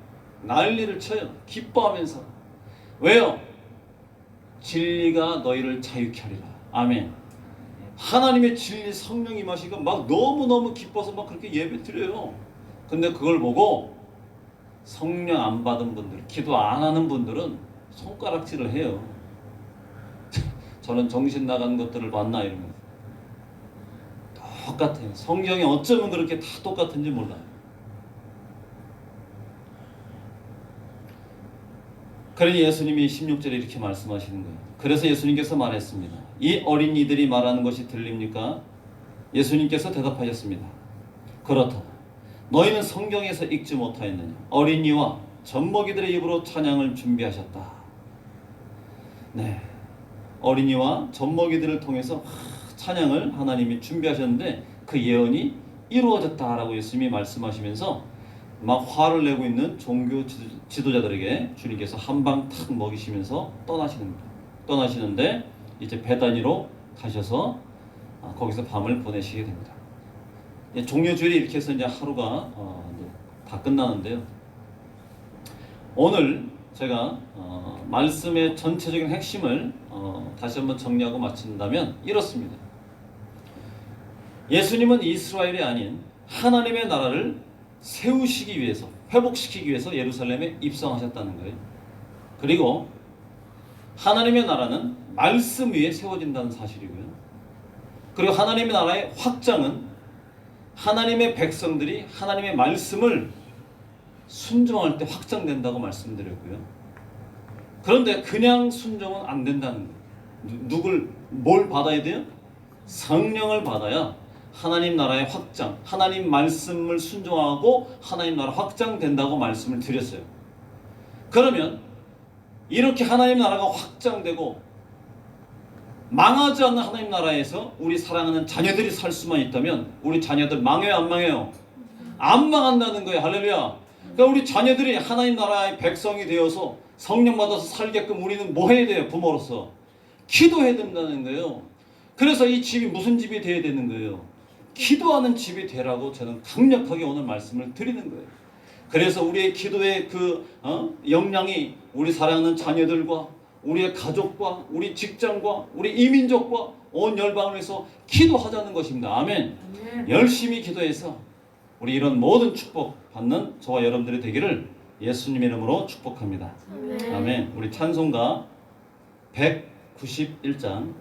난리를 쳐요. 기뻐하면서. 왜요? 진리가 너희를 자유케 하리라. 아멘. 하나님의 진리 성령이 임하시니까 막 너무너무 기뻐서 막 그렇게 예배 드려요. 근데 그걸 보고 성령 안 받은 분들, 기도 안 하는 분들은 손가락질을 해요. 저는 정신 나간 것들을 봤나 이러면서. 똑같아요. 성경이 어쩌면 그렇게 다 똑같은지 몰라요. 그러니 예수님이 16절에 이렇게 말씀하시는 거예요. 그래서 예수님께서 말했습니다. 이 어린이들이 말하는 것이 들립니까? 예수님께서 대답하셨습니다. 그렇다. 너희는 성경에서 읽지 못하였느냐? 어린이와 젖먹이들의 입으로 찬양을 준비하셨다. 네, 어린이와 젖먹이들을 통해서 찬양을 하나님이 준비하셨는데 그 예언이 이루어졌다라고 예수님이 말씀하시면서 막 화를 내고 있는 종교 지도자들에게 주님께서 한 방 탁 먹이시면서 떠나시는데 이제 베다니로 가셔서 거기서 밤을 보내시게 됩니다. 종료주일이 이렇게 해서 이제 하루가 다 끝나는데요. 오늘 제가 말씀의 전체적인 핵심을 다시 한번 정리하고 마친다면 이렇습니다. 예수님은 이스라엘이 아닌 하나님의 나라를 세우시기 위해서, 회복시키기 위해서 예루살렘에 입성하셨다는 거예요. 그리고 하나님의 나라는 말씀 위에 세워진다는 사실이고요. 그리고 하나님의 나라의 확장은 하나님의 백성들이 하나님의 말씀을 순종할 때 확장된다고 말씀드렸고요. 그런데 그냥 순종은 안 된다는 거예요. 뭘 받아야 돼요? 성령을 받아야 하나님 나라의 확장, 하나님 말씀을 순종하고 하나님 나라 확장된다고 말씀을 드렸어요. 그러면 이렇게 하나님 나라가 확장되고 망하지 않는 하나님 나라에서 우리 사랑하는 자녀들이 살 수만 있다면 우리 자녀들 망해요, 안 망해요? 안 망한다는 거예요. 할렐루야. 그러니까 우리 자녀들이 하나님 나라의 백성이 되어서 성령 받아서 살게끔 우리는 뭐 해야 돼요? 부모로서 기도해야 된다는 거예요. 그래서 이 집이 무슨 집이 되어야 되는 거예요? 기도하는 집이 되라고 저는 강력하게 오늘 말씀을 드리는 거예요. 그래서 우리의 기도의 그 역량이 우리 사랑하는 자녀들과 우리의 가족과 우리 직장과 우리 이민족과 온 열방을 위해서 기도하자는 것입니다. 아멘. 열심히 기도해서 우리 이런 모든 축복 받는 저와 여러분들이 되기를 예수님의 이름으로 축복합니다. 아멘. 우리 찬송가 191장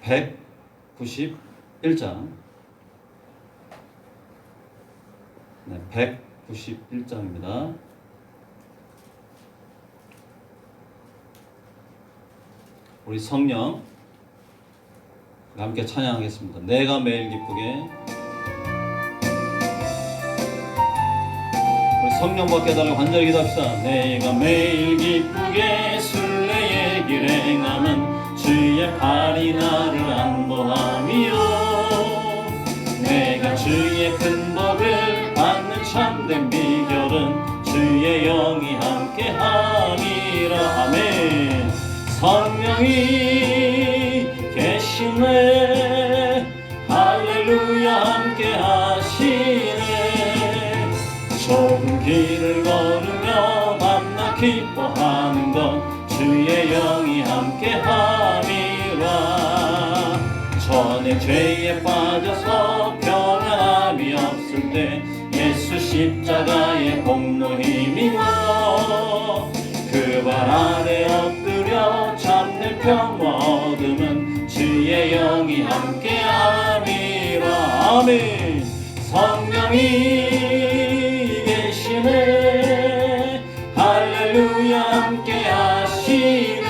191장입니다. 우리 성령 함께 찬양하겠습니다. 내가 매일 기쁘게. 우리 성령 받게 해달라고 간절히 기도합시다. 내가 매일 기쁘게 순례의 길 행함은 주의 팔이 나를 안보함이요. 내가 주의 큰 복을 받는 참된 비결은 주의 영이 함께함이라. 아멘. 성령이 계시네. 할렐루야. 함께 하시네. 좁은 길을 걸으며 밤낮 기뻐하는 것 주의 영이 함께 함이라. 전에 죄에 빠져서 평안함이 없을 때 예수 십자가의 공로 힘입어 그 발 아래 엎드려 참된 평화 얻음은 주의 영이 함께 함이라. 아멘. 성령이 계시네. 할렐루야. 함께 하시네.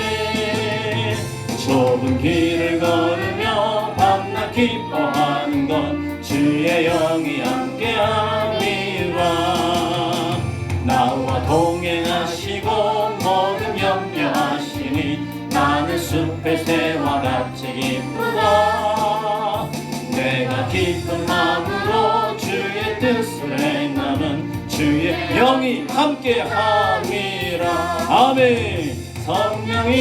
좁은 길을 걸으며 밤낮 기뻐하는 것 주의 영이 함께 함이라. 나와 동행하시고 모든 염려하시니 나는 숲의 새와 같이 기쁘다. 내가 기쁜 마음으로 주의 뜻을 행하면 주의 영이 함께 함이라. 아멘. 성령이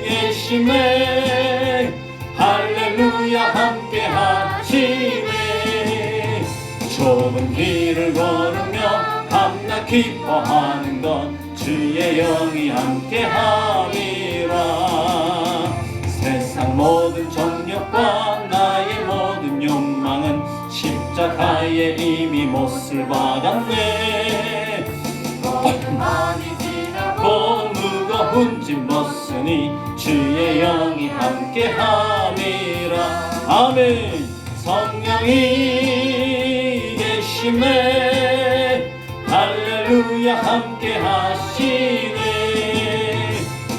계시네. 할렐루야. 함께 하시네. 좁은 길을 걸으며 밤낮 기뻐하는 것 주의 영이 함께 함이라. 세상 모든 정욕과 나의 모든 욕망은 십자가에 이미 못을 박았네. 많이 지나고 무거운 짐 벗으니 주의 영이 함께 함이라. 아멘. 성령이 계시네. 할렐루야. 함께 하시네.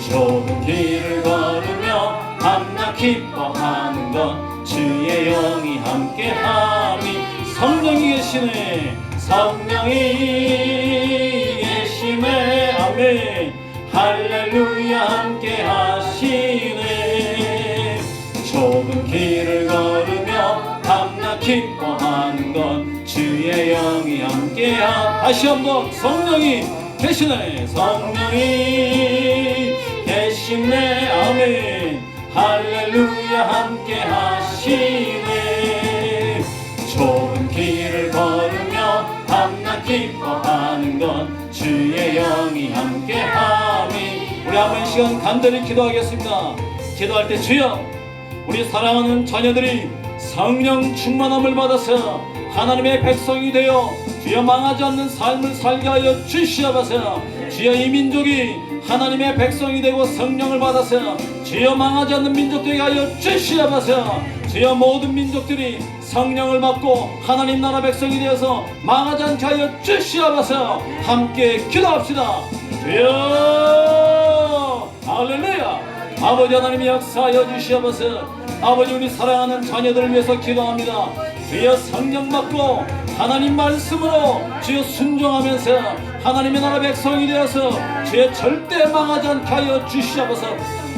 좁은 길을 걸으며 밤낮 기뻐하는 것 주의 영이 함께 함이. 성령이 계시네. 성령이 계시네. 아멘. 할렐루야. 함께 하시네. 좁은 길을 걸으며 밤낮 기뻐하는 것 주의 영이 함께 다시 한번 성령이 계시네. 성령이 계시네. 아멘. 할렐루야. 함께 하시네. 좋은 길을 걸으며 밤낮 기뻐하는 건 주의 영이 함께함이. 우리 한번 이 시간 간절히 기도하겠습니다. 기도할 때 주여, 우리 사랑하는 자녀들이 성령 충만함을 받아서 하나님의 백성이 되어 주여 망하지 않는 삶을 살게 하여 주시옵소서. 주여 이 민족이 하나님의 백성이 되고 성령을 받아서 주여 망하지 않는 민족 되게 하여 주시옵소서. 주여 모든 민족들이 성령을 받고 하나님 나라 백성이 되어서 망하지 않게 하여 주시옵소서. 함께 기도합시다. 주여 할렐루야. 아버지 하나님 역사하여 주시옵소서. 아버지 우리 사랑하는 자녀들을 위해서 기도합니다. 주여 성령 받고 하나님 말씀으로 주여 순종하면서 하나님의 나라 백성이 되어서 주여 절대 망하지 않게 하여 주시옵소서.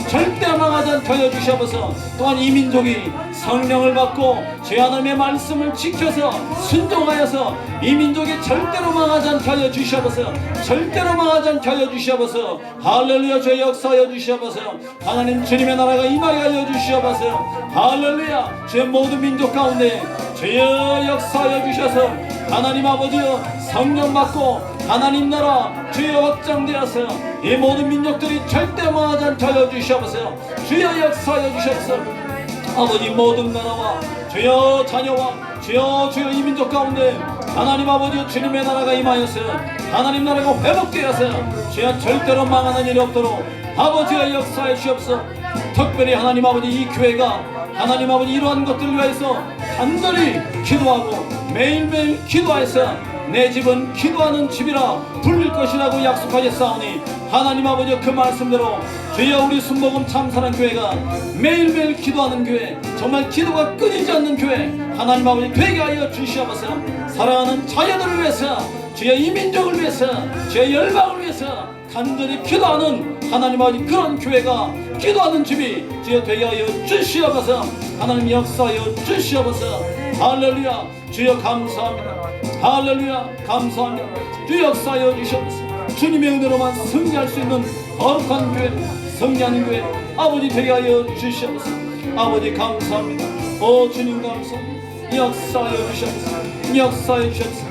절대 망하지 않게 하여 주시옵소서. 또한 이 민족이 성령을 받고 주의 하나님의 말씀을 지켜서 순종하여서 이 민족이 절대로 망하지 않게 하여 주시옵소서. 절대로 망하지 않게 하여 주시옵소서. 할렐루야. 주의 역사하여 주시옵소서. 하나님 주님의 나라가 임하게 하여 주시옵소서. 할렐루야. 주의 모든 민족 가운데 주여 역사하여 주셔서 하나님 아버지여 성령 받고 하나님 나라 주여 확장되어서 이 모든 민족들이 절대 망하지 않게 하여 주시옵소서. 주여 역사하여 주시옵소서. 아버지 모든 나라와 주여 자녀와 주여 이 민족 가운데 하나님 아버지 주님의 나라가 임하여서 하나님 나라가 회복되어서 주여 절대로 망하는 일이 없도록 아버지의 역사해 주시옵소서. 특별히 하나님 아버지 이 교회가 하나님 아버지 이러한 것들을 위해서 간절히 기도하고 매일매일 기도해서 내 집은 기도하는 집이라 불릴 것이라고 약속하셨사오니 하나님 아버지 그 말씀대로 주여 우리 순복음 참사랑 교회가 매일매일 기도하는 교회, 정말 기도가 끊이지 않는 교회 하나님 아버지 되게 하여 주시옵소서. 사랑하는 자녀들을 위해서 주여 이 민족을 위해서 주여 열방을 위해서 간절히 기도하는 하나님 아버지 그런 교회가 기도하는 집이 주여 되게 하여 주시옵소서. 하나님 역사하여 주시옵소서. 할렐루야. 주여 감사합니다. 할렐루야 감사합니다. 주여 역사하여 주시옵소서. 주님의 은혜로만 승리할 수 있는 거룩한 교회, 승리하는 교회 아버지 되게 하여 주시옵소서. 아버지 감사합니다. 오 주님 감사합니다. 역사하여 주시옵소서. 역사하여 주시옵소서.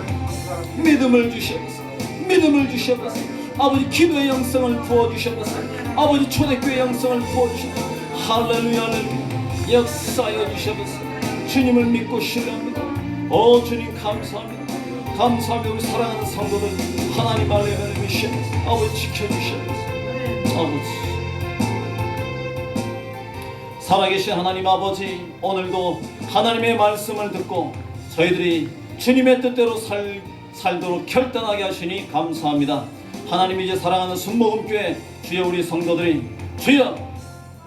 믿음을 주시옵소서. 믿음을 주시옵소서. 아버지 기도의 영성을 부어주시옵소서. 아버지 초대교회의 영성을 부어주시옵소서. 할렐루야 할렐루야. 역사하여 주시옵소서. 주님을 믿고 신뢰합니다. 오 주님 감사합니다. 감사합니다. 우리 사랑하는 성도들 하나님 아래 믿으시옵소서. 아버지 지켜주시옵소서. 아버지 살아계신 하나님 아버지 오늘도 하나님의 말씀을 듣고 저희들이 주님의 뜻대로 살도록 결단하게 하시니 감사합니다. 하나님 이제 사랑하는 순복음교회 주여 우리 성도들이 주여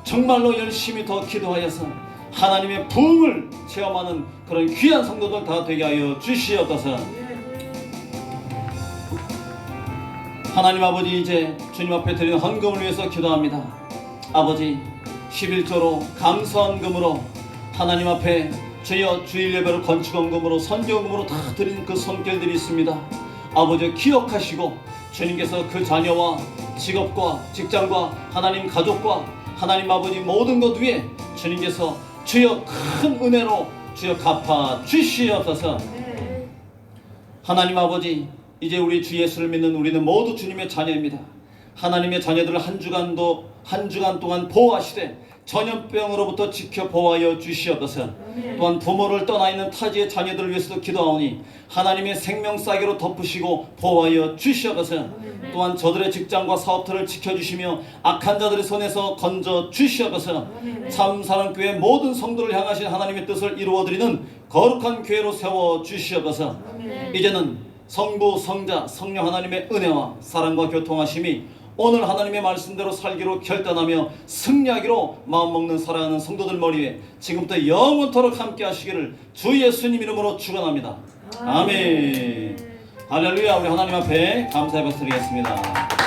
정말로 열심히 더 기도하여서 하나님의 부흥을 체험하는 그런 귀한 성도들 다 되게 하여 주시옵소서. 하나님 아버지 이제 주님 앞에 드리는 헌금을 위해서 기도합니다. 아버지 11조로 감사헌금으로 하나님 앞에 주여 주일 예배를 건축헌금으로 선교헌금으로 다 드리는 그 손길들이 있습니다. 아버지 기억하시고 주님께서 그 자녀와 직업과 직장과 하나님 가족과 하나님 아버지 모든 것 위에 주님께서 주여 큰 은혜로 주여 갚아 주시옵소서. 하나님 아버지 이제 우리 주 예수를 믿는 우리는 모두 주님의 자녀입니다. 하나님의 자녀들을 한 주간 동안 보호하시되 전염병으로부터 지켜 보호하여 주시옵소서. 또한 부모를 떠나 있는 타지의 자녀들을 위해서도 기도하오니 하나님의 생명 싸개로 덮으시고 보호하여 주시옵소서. 또한 저들의 직장과 사업들을 지켜주시며 악한 자들의 손에서 건져 주시옵소서. 참사랑교회 모든 성도를 향하신 하나님의 뜻을 이루어드리는 거룩한 교회로 세워 주시옵소서. 이제는 성부, 성자, 성령 하나님의 은혜와 사랑과 교통하심이 오늘 하나님의 말씀대로 살기로 결단하며 승리하기로 마음먹는 사랑하는 성도들 머리에 지금부터 영원토록 함께 하시기를 주 예수님 이름으로 축원합니다. 아멘. 할렐루야. 우리 하나님 앞에 감사의 박수 드리겠습니다.